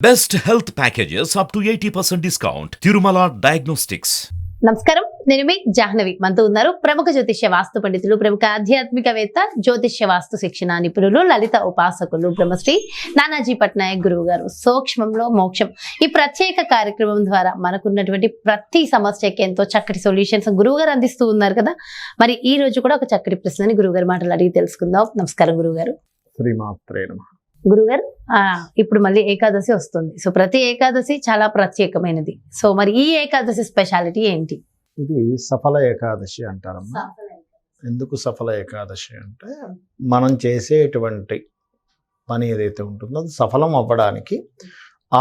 Best health packages up to 80% discount. Tirumala Diagnostics. నమస్కారం, నేను మీ జాహ్నవి. మనతో ఉన్నారు ప్రముఖ జ్యోతిష్య వాస్తు పండితులు, ప్రముఖ ఆధ్యాత్మికవేత్త, జ్యోతిష్య వాస్తు శిక్షణ నిపుణులు, లలిత ఉపాసకులు, బ్రహ్మశ్రీ నానాజీ పట్నాయక్ గురువు గారు. సూక్ష్మంలో మోక్షం ఈ ప్రత్యేక కార్యక్రమం ద్వారా మనకున్నటువంటి ప్రతి సమస్యకి ఎంతో చక్కటి సొల్యూషన్స్ గురువు గారు అందిస్తూ ఉన్నారు కదా. మరి ఈ రోజు కూడా ఒక చక్కటి ప్రశ్నని గురువు గారు మాటలు అడిగి తెలుసుకుందాం. నమస్కారం గురువు గారు. శ్రీమాత్రే నమః. గురుగారు, ఇప్పుడు మళ్ళీ ఏకాదశి వస్తుంది. సో ప్రతి ఏకాదశి చాలా ప్రత్యేకమైనది. సో మరి ఈ ఏకాదశి స్పెషాలిటీ ఏంటి? ఇది సఫల ఏకాదశి అంటారమ్మా. ఎందుకు సఫల ఏకాదశి అంటే మనం చేసేటువంటి పని ఏదైతే ఉంటుందో అది సఫలం అవ్వడానికి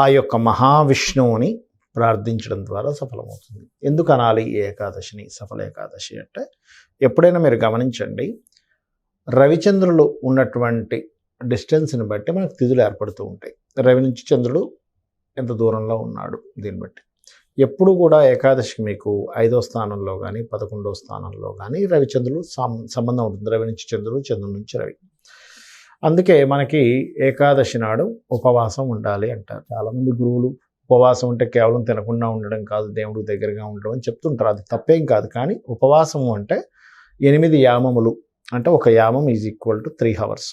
ఆ యొక్క మహావిష్ణువుని ప్రార్థించడం ద్వారా సఫలమవుతుంది. ఎందుకు అనాలి ఈ ఏకాదశిని సఫల ఏకాదశి అంటే, ఎప్పుడైనా మీరు గమనించండి, రవిచంద్రులు ఉన్నటువంటి డిస్టెన్స్ని బట్టి మనకు తిథులు ఏర్పడుతూ ఉంటాయి. రవి నుంచి చంద్రుడు ఎంత దూరంలో ఉన్నాడు దీన్ని బట్టి. ఎప్పుడు కూడా ఏకాదశికి మీకు 5వ స్థానంలో కానీ 11వ స్థానంలో కానీ రవిచంద్రుడు సంబంధం ఉంటుంది. రవి నుంచి చంద్రుడు, చంద్రుడి నుంచి రవి. అందుకే మనకి ఏకాదశి నాడు ఉపవాసం ఉండాలి అంటారు. చాలామంది గురువులు ఉపవాసం అంటే కేవలం తినకుండా ఉండడం కాదు, దేవుడికి దగ్గరగా ఉండడం అని చెప్తుంటారు. అది తప్పేం కాదు. కానీ ఉపవాసము అంటే 8 యామములు, అంటే ఒక యామం ఈజ్ ఈక్వల్ టు 3 hours.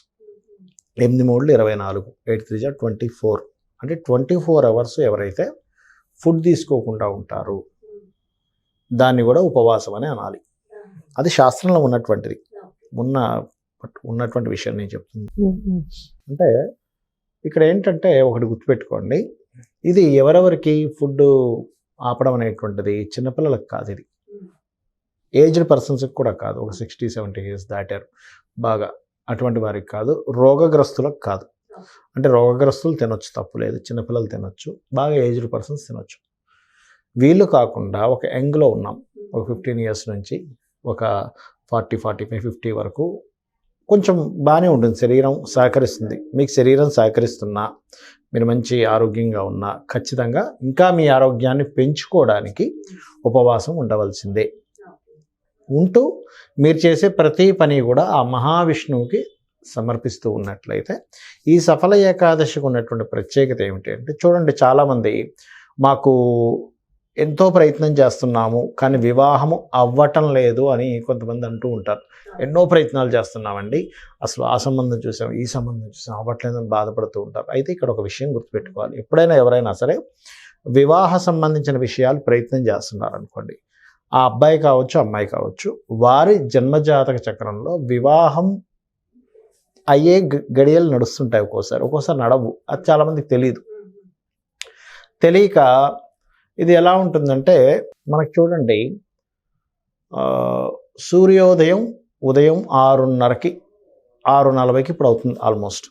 8 3 24, 8 3 24, అంటే 24 hours ఎవరైతే ఫుడ్ తీసుకోకుండా ఉంటారు దాన్ని కూడా ఉపవాసం అని అనాలి. అది శాస్త్రంలో ఉన్నటువంటి విషయం నేను చెప్తుంది. అంటే ఇక్కడ ఏంటంటే ఒకటి గుర్తుపెట్టుకోండి, ఇది ఎవరెవరికి ఫుడ్ ఆపడం అనేటువంటిది చిన్నపిల్లలకు కాదు, ఇది ఏజ్డ్ పర్సన్స్కి కూడా కాదు. ఒక 60-70 years దాటారు బాగా, అటువంటి వారికి కాదు. రోగగ్రస్తులకు కాదు. అంటే రోగగ్రస్తులు తినొచ్చు, తప్పులేదు. చిన్నపిల్లలు తినొచ్చు, బాగా ఏజ్డ్ పర్సన్స్ తినొచ్చు. వీళ్ళు కాకుండా ఒక యంగ్లో ఉన్నాం, ఒక 15 years నుంచి ఒక 40, 45, 50 వరకు కొంచెం బాగానే ఉంటుంది, శరీరం సహకరిస్తుంది. మీకు శరీరం సహకరిస్తున్నా, మీరు మంచి ఆరోగ్యంగా ఉన్నా, ఖచ్చితంగా ఇంకా మీ ఆరోగ్యాన్ని పెంచుకోవడానికి ఉపవాసం ఉండవలసిందే. ఉంటూ మీరు చేసే ప్రతి పని కూడా ఆ మహావిష్ణువుకి సమర్పిస్తూ ఉన్నట్లయితే ఈ సఫల ఏకాదశికి ఉన్నటువంటి ప్రత్యేకత ఏమిటి అంటే, చూడండి, చాలామంది మాకు ఎంతో ప్రయత్నం చేస్తున్నాము కానీ వివాహము అవ్వటం లేదు అని కొంతమంది అంటూ ఉంటారు. ఎన్నో ప్రయత్నాలు చేస్తున్నామండి, అసలు ఆ సంబంధం చూసాం, ఈ సంబంధం చూసాం, అవ్వట్లేదని బాధపడుతూ ఉంటారు. అయితే ఇక్కడ ఒక విషయం గుర్తుపెట్టుకోవాలి, ఎప్పుడైనా ఎవరైనా సరే వివాహ సంబంధించిన విషయాలు ప్రయత్నం చేస్తున్నారు అనుకోండి, ఆ అబ్బాయి కావచ్చు, అమ్మాయి కావచ్చు, వారి జన్మజాతక చక్రంలో వివాహం అయ్యే గడియలు నడుస్తుంటాయి. ఒక్కోసారి నడవు. అది చాలామందికి తెలియక ఇది ఎలా ఉంటుందంటే, మనకు చూడండి, సూర్యోదయం ఉదయం 6:30కి 6:40కి ఇప్పుడు అవుతుంది ఆల్మోస్ట్.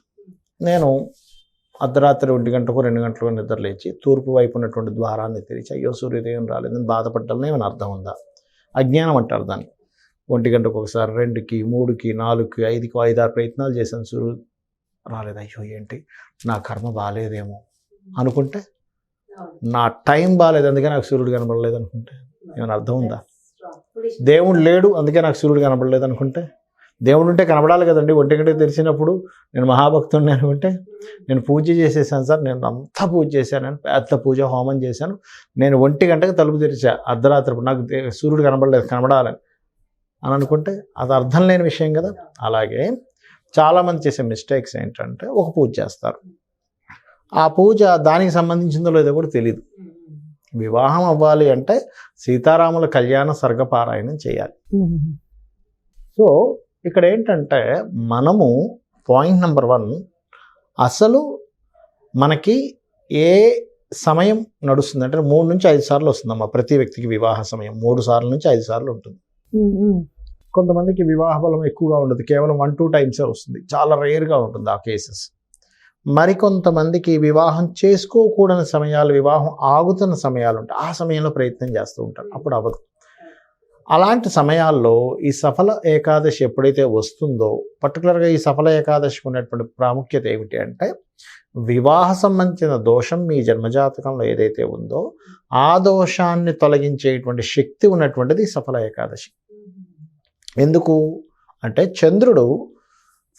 నేను అర్ధరాత్రి 1 గంటకు 2 గంటలకు నిద్ర లేచి తూర్పు వైపు ఉన్నటువంటి ద్వారాన్ని తెరిచి అయ్యో సూర్యోదయం రాలేదని బాధపడ్డాలని ఏమైనా అర్థం ఉందా? అజ్ఞానం అంటారు దాన్ని. 1 గంటకు ఒకసారి, 2కి, 3కి, 4కి, 5కి 5-6 ప్రయత్నాలు చేశాను, సూర్యుడు రాలేదు. అయ్యో ఏంటి నా కర్మ బాగాలేదేమో అనుకుంటే, నా టైం బాగాలేదు అందుకే నాకు సూర్యుడు కనబడలేదు అనుకుంటే ఏమైనా అర్థం ఉందా? దేవుడు లేడు అందుకే నాకు సూర్యుడు కనబడలేదు అనుకుంటే, దేవుడు ఉంటే కనబడాలి కదండి. 1 గంటకు తెరిచినప్పుడు నేను మహాభక్తుడిని అనుకుంటే, నేను పూజ చేసేసాను సార్, నేను అంతా పూజ చేశాను, పెద్ద పూజ హోమం చేశాను, నేను 1 గంటకు తలుపు తెరిచా అర్ధరాత్రి, నాకు సూర్యుడు కనబడాలని అని అనుకుంటే అది అర్థం లేని విషయం కదా. అలాగే చాలామంది చేసే మిస్టేక్స్ ఏంటంటే, ఒక పూజ చేస్తారు, ఆ పూజ దానికి సంబంధించిందో లేదో కూడా తెలియదు. వివాహం అవ్వాలి అంటే సీతారాముల కళ్యాణ సర్గపారాయణం చేయాలి. సో ఇక్కడ ఏంటంటే, మనము పాయింట్ నెంబర్ 1, అసలు మనకి ఏ సమయం నడుస్తుంది అంటే 3 నుంచి 5 సార్లు వస్తుందమ్మా ప్రతి వ్యక్తికి వివాహ సమయం. 3 సార్లు నుంచి 5 సార్లు ఉంటుంది. కొంతమందికి వివాహ బలం ఎక్కువగా ఉండదు, కేవలం 1-2 టైమ్సే వస్తుంది, చాలా రేర్గా ఉంటుంది ఆ కేసెస్. మరికొంతమందికి వివాహం చేసుకోకూడని సమయాలు, వివాహం ఆగుతున్న సమయాలు ఉంటాయి, ఆ సమయంలో ప్రయత్నం చేస్తూ ఉంటారు, అప్పుడు అవ్వదు. అలాంటి సమయాల్లో ఈ సఫల ఏకాదశి ఎప్పుడైతే వస్తుందో, పర్టికులర్గా ఈ సఫల ఏకాదశికి ఉన్నటువంటి ప్రాముఖ్యత ఏమిటి అంటే, వివాహ సంబంధించిన దోషం మీ జన్మజాతకంలో ఏదైతే ఉందో ఆ దోషాన్ని తొలగించేటువంటి శక్తి ఉన్నటువంటిది సఫల ఏకాదశి. ఎందుకు అంటే, చంద్రుడు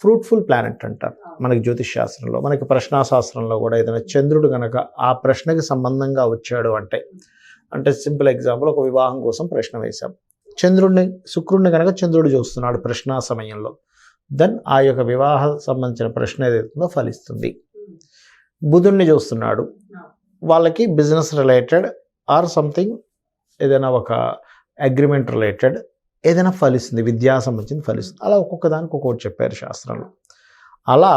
ఫ్రూట్ఫుల్ ప్లానెట్ అంటారు. మనకి జ్యోతిష్ శాస్త్రంలో, మనకి ప్రశ్నాశాస్త్రంలో కూడా ఏదైనా చంద్రుడు కనుక ఆ ప్రశ్నకి సంబంధంగా వచ్చాడు అంటే సింపుల్ ఎగ్జాంపుల్, ఒక వివాహం కోసం ప్రశ్న వేశాం, శుక్రుడిని కనుక చంద్రుడు చూస్తున్నాడు ప్రశ్న సమయంలో, దెన్ ఆ యొక్క వివాహ సంబంధించిన ప్రశ్న ఏదైతుందో ఫలిస్తుంది. బుధుడిని చూస్తున్నాడు, వాళ్ళకి బిజినెస్ రిలేటెడ్ ఆర్ సంథింగ్ ఏదైనా ఒక అగ్రిమెంట్ రిలేటెడ్ ఏదైనా ఫలిస్తుంది, విద్యా సంబంధించింది ఫలిస్తుంది. అలా ఒక్కొక్క దానికి ఒక్కొక్కటి చెప్పారు శాస్త్రంలో. అలా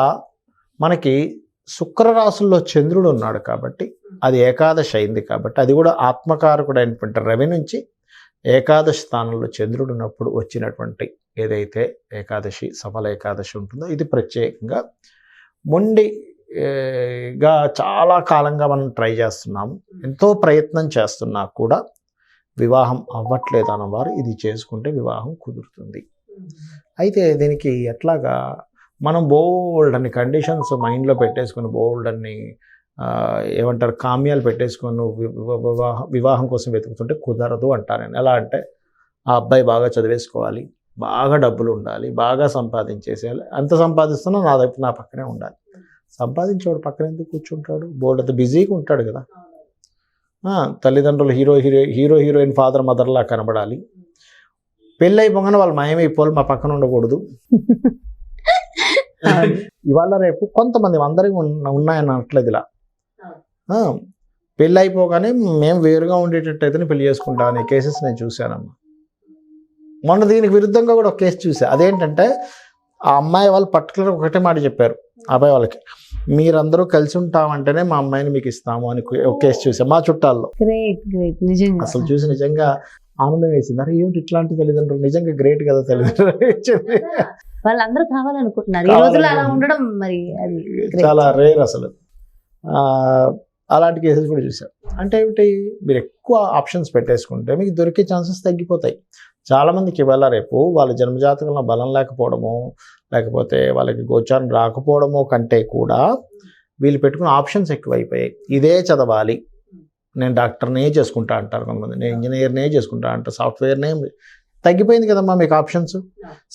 మనకి శుక్రరాశుల్లో చంద్రుడు ఉన్నాడు కాబట్టి అది ఏకాదశి అయింది కాబట్టి, అది కూడా ఆత్మకారకుడు అయినటువంటి రవి నుంచి ఏకాదశి స్థానంలో చంద్రుడు ఉన్నప్పుడు వచ్చినటువంటి ఏదైతే ఏకాదశి, సఫల ఏకాదశి ఉంటుందో, ఇది ప్రత్యేకంగా మొండిగా చాలా కాలంగా మనం ట్రై చేస్తున్నాము, ఎంతో ప్రయత్నం చేస్తున్నా కూడా వివాహం అవ్వట్లేదు అన్నవారు ఇది చేసుకుంటే వివాహం కుదురుతుంది. అయితే దీనికి ఎట్లాగా మనం బోల్డ్ అన్ని కండిషన్స్ మైండ్లో పెట్టేసుకుని, బోల్డ్ అన్ని ఏమంటారు కామ్యాలు పెట్టేసుకొని వివాహం కోసం వెతుకుతుంటే కుదరదు అంటాను నేను. ఎలా అంటే ఆ అబ్బాయి బాగా చదివేసుకోవాలి, బాగా డబ్బులు ఉండాలి, బాగా సంపాదించేసేయాలి, అంత సంపాదిస్తున్నా నా పక్కనే ఉండాలి. సంపాదించేవాడు పక్కన ఎందుకు కూర్చుంటాడు? బోల్డ్ అంత బిజీగా ఉంటాడు కదా. తల్లిదండ్రులు హీరోయిన్ ఫాదర్ మదర్లా కనబడాలి, పెళ్ళి అయిపోగానే వాళ్ళు మాయమైపోవాలి, మా పక్కన ఉండకూడదు. ఇవాళ రేపు కొంతమంది అందరికీ ఉన్నాయని అనట్లేదు ఇలా. పెళ్ళి అయిపోగానే మేము వేరుగా ఉండేటట్టయితే పెళ్లి చేసుకుంటా అనే కేసెస్ నేను చూశానమ్మా. మొన్న దీనికి విరుద్ధంగా కూడా ఒక కేసు చూసా. అదేంటంటే ఆ అమ్మాయి వాళ్ళు పర్టికులర్ ఒకటే మాట చెప్పారు అబ్బాయి వాళ్ళకి, మీరందరూ కలిసి ఉంటామంటేనే మా అమ్మాయిని మీకు ఇస్తాము అని ఒక కేసు చూసా మా చుట్టాల్లో. అసలు చూసి నిజంగా ఆనందం వేసింది. అరే ఏమిటి ఇట్లాంటి తల్లిదండ్రులు, నిజంగా గ్రేట్ కదా తల్లిదండ్రులు. వాళ్ళందరూ కావాలనుకుంటున్నారు ఈ రోజుల్లో అలా ఉండడం, మరి అది చాలా రేర్ అసలు. అలాంటి కేసెస్ కూడా చూసాం. అంటే ఏమిటి, మీరు ఎక్కువ ఆప్షన్స్ పెట్టేసుకుంటే మీకు దొరికే ఛాన్సెస్ తగ్గిపోతాయి. చాలామందికి ఇవాళ రేపు వాళ్ళ జన్మజాతకంలో బలం లేకపోవడము, లేకపోతే వాళ్ళకి గోచారం రాకపోవడము కంటే కూడా వీళ్ళు పెట్టుకున్న ఆప్షన్స్ ఎక్కువైపోయాయి. ఇదే చదవాలి, నేను డాక్టర్నే చేసుకుంటా అంటారు కొంతమంది, నేను ఇంజనీర్నే చేసుకుంటా అంటారు, సాఫ్ట్వేర్నే. తగ్గిపోయింది కదమ్మా మీకు ఆప్షన్స్.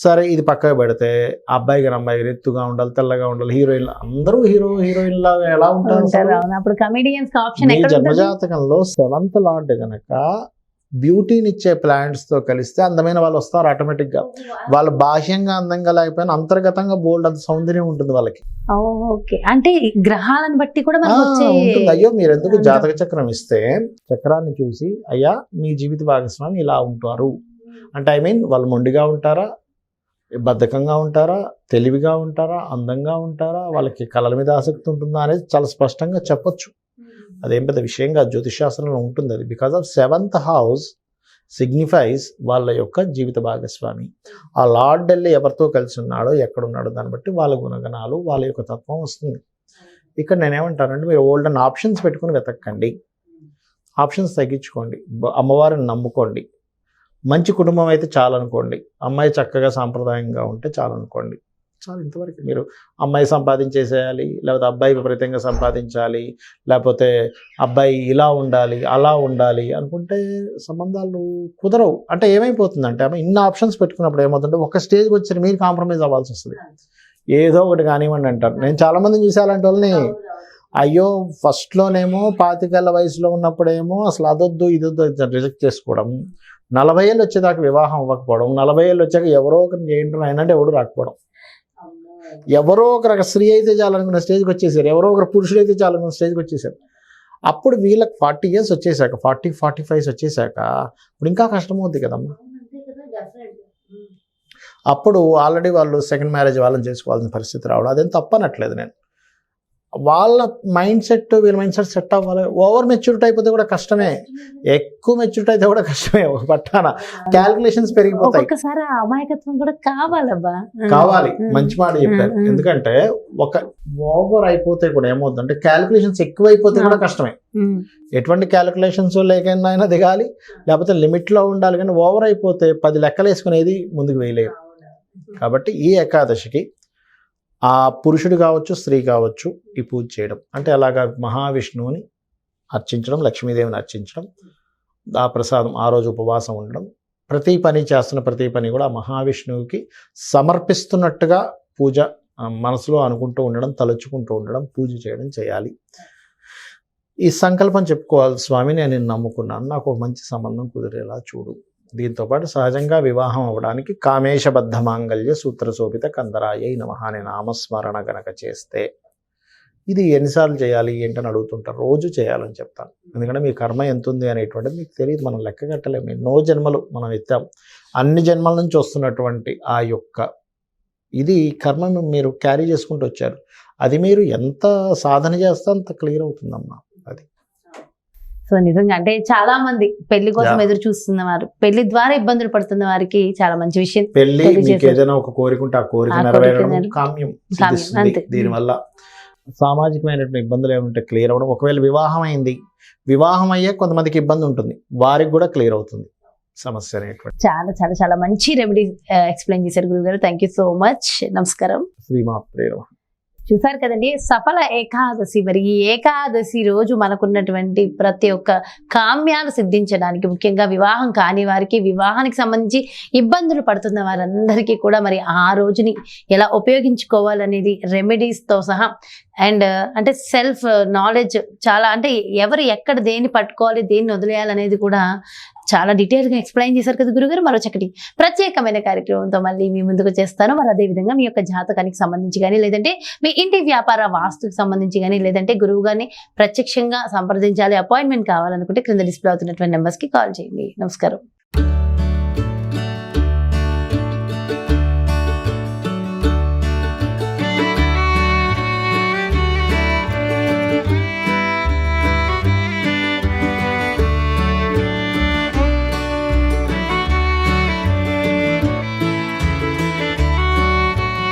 సరే ఇది పక్కకు పెడితే అబ్బాయి గారు అమ్మాయి గారు ఎత్తుగా ఉండాలి, తెల్లగా ఉండాలి, హీరోయిన్లు అందరూ హీరోయిన్ లాగా ఎలా ఉంటారు? మీ జన్మజాతకంలో 7th లార్డ్ గనక బ్యూటీనిచ్చే ప్లాంట్స్తో కలిస్తే అందమైన వాళ్ళు వస్తారు ఆటోమేటిక్గా. వాళ్ళు బాహ్యంగా అందంగా లేకపోయినా అంతర్గతంగా బోల్డ్ అంత సౌందర్యం ఉంటుంది వాళ్ళకి. అంటే గ్రహాలను బట్టి కూడా ఉంటుంది. అయ్యో మీరు ఎందుకు జాతక చక్రం ఇస్తే చక్రాన్ని చూసి అయ్యా మీ జీవిత భాగస్వామి ఇలా ఉంటారు అంటే, వాళ్ళు మొండిగా ఉంటారా, బద్ధకంగా ఉంటారా, తెలివిగా ఉంటారా, అందంగా ఉంటారా, వాళ్ళకి కళల మీద ఆసక్తి ఉంటుందా అనేది చాలా స్పష్టంగా చెప్పొచ్చు. అదేం పెద్ద విషయంగా జ్యోతిషాస్త్రంలో ఉంటుంది అది. Because of 7th house signifies వాళ్ళ యొక్క జీవిత భాగస్వామి. ఆ లార్డ్ వెళ్ళి ఎవరితో కలిసి ఉన్నాడో, ఎక్కడున్నాడో దాన్ని బట్టి వాళ్ళ గుణగణాలు, వాళ్ళ యొక్క తత్వం వస్తుంది. ఇక్కడ నేనేమంటానంటే మీరు ఓల్డ్ అండ్ ఆప్షన్స్ పెట్టుకుని వెతక్కండి, ఆప్షన్స్ తగ్గించుకోండి, అమ్మవారిని నమ్ముకోండి. మంచి కుటుంబం అయితే చాలనుకోండి, అమ్మాయి చక్కగా సాంప్రదాయంగా ఉంటే చాలనుకోండి, చాలు. ఇంతవరకు మీరు అమ్మాయి సంపాదించేసేయాలి, లేకపోతే అబ్బాయి విపరీతంగా సంపాదించాలి, లేకపోతే అబ్బాయి ఇలా ఉండాలి అలా ఉండాలి అనుకుంటే సంబంధాలు కుదరవు. అంటే ఏమైపోతుందంటే ఆమె ఇన్ని ఆప్షన్స్ పెట్టుకున్నప్పుడు ఏమవుతుంటే ఒక స్టేజ్కి వచ్చి మీరు కాంప్రమైజ్ అవ్వాల్సి వస్తుంది. ఏదో ఒకటి కానివ్వండి అంటారు. నేను చాలామందిని చూసి అలాంటి వాళ్ళని, అయ్యో ఫస్ట్లోనేమో 25 వయసులో ఉన్నప్పుడేమో అసలు అదొద్దు ఇదొద్దు రిజెక్ట్ చేసుకోవడం, 40 ఏళ్ళు వచ్చేదాకా వివాహం అవ్వకపోవడం, 40 ఏళ్ళు వచ్చాక ఎవరో ఒకరిని ఏంటో అంటే ఎవడు రాకపోవడం, ఎవరో ఒకరు స్త్రీ అయితే చాలనుకున్న స్టేజ్కి వచ్చేసారు, ఎవరో ఒకరు పురుషుడు అయితే చాలనుకున్న స్టేజ్కి వచ్చేసారు. అప్పుడు వీళ్ళకి 40 years వచ్చేసాక, 40-45 వచ్చేసాక ఇప్పుడు ఇంకా కష్టమవుద్ది కదమ్మా. అప్పుడు ఆల్రెడీ వాళ్ళు సెకండ్ మ్యారేజ్ వాళ్ళని చేసుకోవాల్సిన పరిస్థితి రావడం అదేం తప్పనట్లేదు నేను. వాళ్ళ మైండ్ సెట్ వీళ్ళ మైండ్ సెట్ సెట్ అవ్వాలి. ఓవర్ మెచ్యూరిటీ అయిపోతే కూడా కష్టమే, ఎక్కువ మెచ్యూరిటీ అయితే కూడా కష్టమే. ఒక పట్టాన క్యాలిక్యులేషన్స్ పెరిగిపోతాయి. అమాయకత్వం కూడా కావాలి. మంచి మాట చెప్పారు. ఎందుకంటే ఒక ఓవర్ అయిపోతే కూడా ఏమవుతుందంటే క్యాలిక్యులేషన్స్ ఎక్కువ అయిపోతే కూడా కష్టమే. ఎటువంటి క్యాలిక్యులేషన్స్ లేకైనా దిగాలి, లేకపోతే లిమిట్లో ఉండాలి. కానీ ఓవర్ అయిపోతే 10 లెక్కలు వేసుకునేది ముందుకు వేయలేరు. కాబట్టి ఈ ఏకాదశికి ఆ పురుషుడు కావచ్చు, స్త్రీ కావచ్చు, ఈ పూజ చేయడం అంటే అలాగా మహావిష్ణువుని అర్చించడం, లక్ష్మీదేవిని అర్చించడం, ఆ ప్రసాదం ఆ రోజు ఉపవాసం ఉండడం, ప్రతి పని చేస్తున్న ప్రతి పని కూడా మహావిష్ణువుకి సమర్పిస్తున్నట్టుగా పూజ మనసులో అనుకుంటూ ఉండడం, తలుచుకుంటూ ఉండడం, పూజ చేయడం చేయాలి. ఈ సంకల్పం చెప్పుకోవాలి, స్వామి నేను నిన్ను నమ్ముకున్నాను, నాకు ఒక మంచి సంబంధం కుదిరేలా చూడు. దీంతోపాటు సహజంగా వివాహం అవ్వడానికి కామేశబద్ధ మాంగళ్య సూత్రశోభిత కందరాయ నమః అనే నామస్మరణ గనక చేస్తే, ఇది ఎన్నిసార్లు చేయాలి ఏంటని అడుగుతుంటారు. రోజు చేయాలని చెప్తాను. ఎందుకంటే మీ కర్మ ఎంత ఉంది అనేటువంటిది మీకు తెలియదు, మనం లెక్క కట్టలేము. ఎన్నో జన్మలు మనం ఎత్తాం, అన్ని జన్మల నుంచి వస్తున్నటువంటి ఆ యొక్క ఇది కర్మ మీరు క్యారీ చేసుకుంటూ వచ్చారు. అది మీరు ఎంత సాధన చేస్తే అంత క్లియర్ అవుతుందమ్మా. అది సో నిజంగా అంటే చాలా మంది పెళ్లి కోసం ఎదురు చూస్తున్న వారు, పెళ్లి ద్వారా ఇబ్బందులు పడుతున్న వారికి చాలా మంచి విషయం. పెళ్లి మీకు ఏదైనా ఒక కోరిక ఉంటే ఆ కోరిక నెరవేరడం కామ్యం సిద్ధిస్తుంది. దీనివల్ల సామాజికమైనటువంటి ఇబ్బందులు ఏమంటే క్లియర్ అవ్వడం. ఒకవేళ వివాహం అయింది, వివాహం అయ్యే కొంతమందికి ఇబ్బంది ఉంటుంది, వారికి కూడా క్లియర్ అవుతుంది సమస్య అనేటువంటి. చాలా చాలా చాలా మంచి రెమెడీ ఎక్స్ప్లెయిన్ చేశారు గురుగారు. Thank you so much. నమస్కారం. శ్రీమాత్రే నమః. చూసారు కదండి, సఫల ఏకాదశి. మరి ఈ ఏకాదశి రోజు మనకున్నటువంటి ప్రతి ఒక్క కామ్యాలు సిద్ధించడానికి, ముఖ్యంగా వివాహం కాని వారికి, వివాహానికి సంబంధించి ఇబ్బందులు పడుతున్న వారందరికీ కూడా మరి ఆ రోజుని ఎలా ఉపయోగించుకోవాలనేది రెమెడీస్తో సహా అండ్ అంటే సెల్ఫ్ నాలెడ్జ్ చాలా, అంటే ఎవరు ఎక్కడ దేన్ని పట్టుకోవాలి, దేన్ని వదిలేయాలనేది కూడా చాలా డీటెయిల్గా ఎక్స్ప్లెయిన్ చేశారు కదా గురుగారు. మరో చక్కటి ప్రత్యేకమైన కార్యక్రమంతో మళ్ళీ మీ ముందుకు చేస్తాను. మరి అదేవిధంగా మీ యొక్క జాతకానికి సంబంధించి కానీ, లేదంటే మీ ఇంటి వ్యాపార వాస్తుకి సంబంధించి కానీ, లేదంటే గురువు గారిని ప్రత్యక్షంగా సంప్రదించాలి, అపాయింట్మెంట్ కావాలనుకుంటే క్రింద డిస్ప్లే అవుతున్నటువంటి నెంబర్స్కి కాల్ చేయండి. నమస్కారం.